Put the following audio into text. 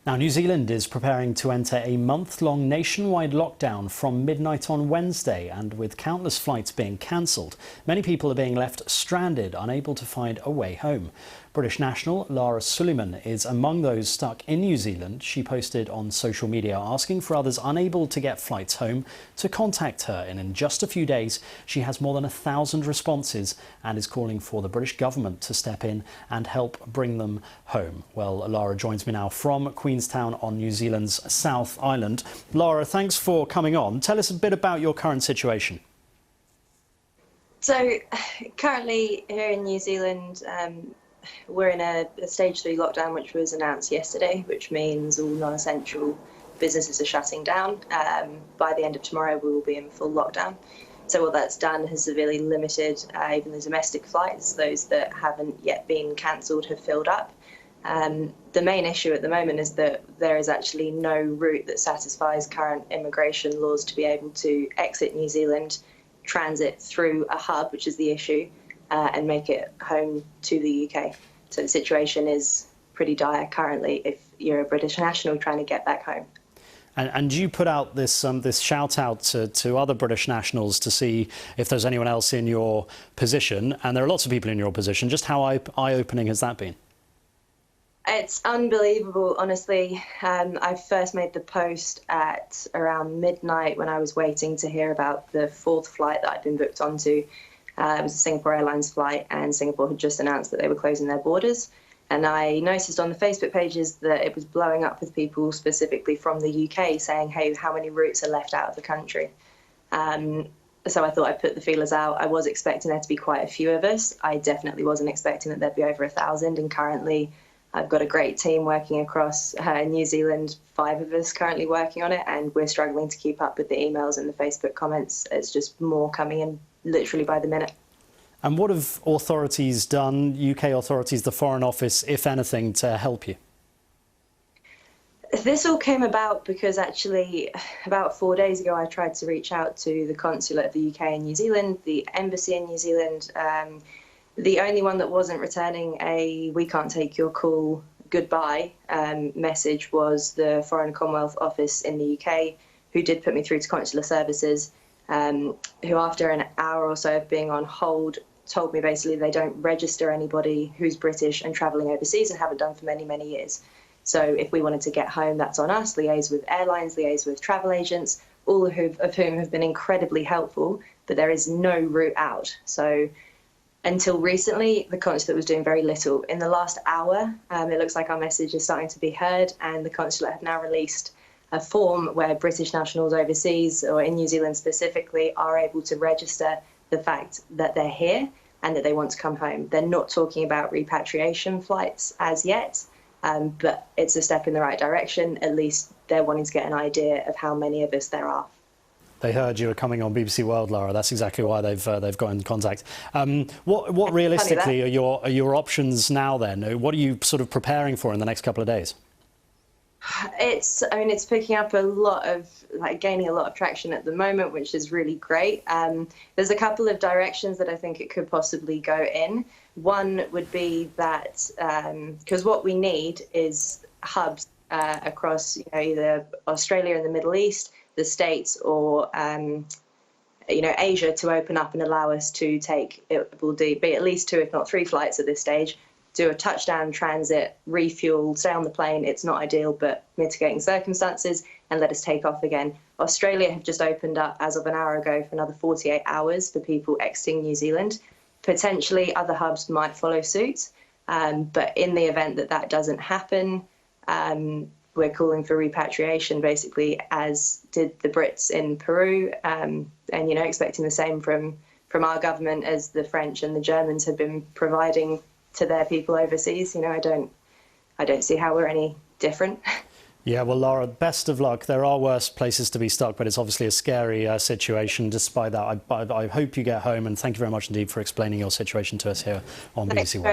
Now, New Zealand is preparing to enter a month-long nationwide lockdown from midnight on Wednesday, and with countless flights being cancelled, many people are being left stranded, unable to find a way home. British national Lara Suleyman is among those stuck in New Zealand. She posted on social media asking for others unable to get flights home to contact her, and in just a few days she has more than 1,000 responses and is calling for the British government to step in and help bring them home. Well, Lara joins me now from Queenstown on New Zealand's South Island. Lara, thanks for coming on. Tell us a bit about your current situation. So currently here in New Zealand, we're in a stage 3 lockdown, which was announced yesterday, which means all non-essential businesses are shutting down. By the end of tomorrow, we will be in full lockdown. So what that's done has severely limited even the domestic flights. Those that haven't yet been cancelled have filled up. The main issue at the moment is that there is actually no route that satisfies current immigration laws to be able to exit New Zealand, transit through a hub, which is the issue, and make it home to the UK. So the situation is pretty dire currently if you're a British national trying to get back home. And you put out this shout out to other British nationals to see if there's anyone else in your position, and there are lots of people in your position. Just how eye-opening has that been? It's unbelievable, honestly. I first made the post at around midnight when I was waiting to hear about the 4th flight that I'd been booked onto. It was a Singapore Airlines flight, and Singapore had just announced that they were closing their borders. And I noticed on the Facebook pages that it was blowing up with people specifically from the UK saying, hey, how many routes are left out of the country? So I thought I'd put the feelers out. I was expecting there to be quite a few of us. I definitely wasn't expecting that there'd be over 1,000. And currently, I've got a great team working across New Zealand, 5 of us currently working on it, and we're struggling to keep up with the emails and the Facebook comments. It's just more coming in literally by the minute. And what have authorities done, UK authorities, the Foreign Office, if anything, to help you? This all came about because actually about 4 days ago I tried to reach out to the consulate of the UK in New Zealand, the embassy in New Zealand. The only one that wasn't returning a "we can't take your call, goodbye" message was the Foreign Commonwealth Office in the UK, who did put me through to consular services, who after an hour or so of being on hold told me basically they don't register anybody who's British and travelling overseas and haven't done for many, many years. So if we wanted to get home, that's on us. Liaise with airlines, liaise with travel agents, all of whom have been incredibly helpful, but there is no route out. So until recently, the consulate was doing very little. In the last hour, it looks like our message is starting to be heard, and the consulate have now released a form where British nationals overseas, or in New Zealand specifically, are able to register the fact that they're here and that they want to come home. They're not talking about repatriation flights as yet, but it's a step in the right direction. At least they're wanting to get an idea of how many of us there are. They heard you were coming on BBC World, Lara. That's exactly why they've got in contact. What realistically are your options now then? What are you sort of preparing for in the next couple of days? It's picking up a lot of, gaining a lot of traction at the moment, which is really great. There's a couple of directions that I think it could possibly go in. One would be that, because what we need is hubs across either Australia and the Middle East, the States, or Asia, to open up and allow us to take, it will be at least 2 if not 3 flights at this stage, do a touchdown, transit, refuel, stay on the plane. It's not ideal, but mitigating circumstances, and let us take off again. Australia have just opened up as of an hour ago for another 48 hours for people exiting New Zealand. Potentially other hubs might follow suit, but in the event that that doesn't happen, we're calling for repatriation, basically, as did the Brits in Peru, and expecting the same from our government as the French and the Germans have been providing to their people overseas. I don't see how we're any different. Yeah, well, Lara, best of luck. There are worse places to be stuck, but it's obviously a scary situation. Despite that, I hope you get home, and thank you very much indeed for explaining your situation to us here on BBC World.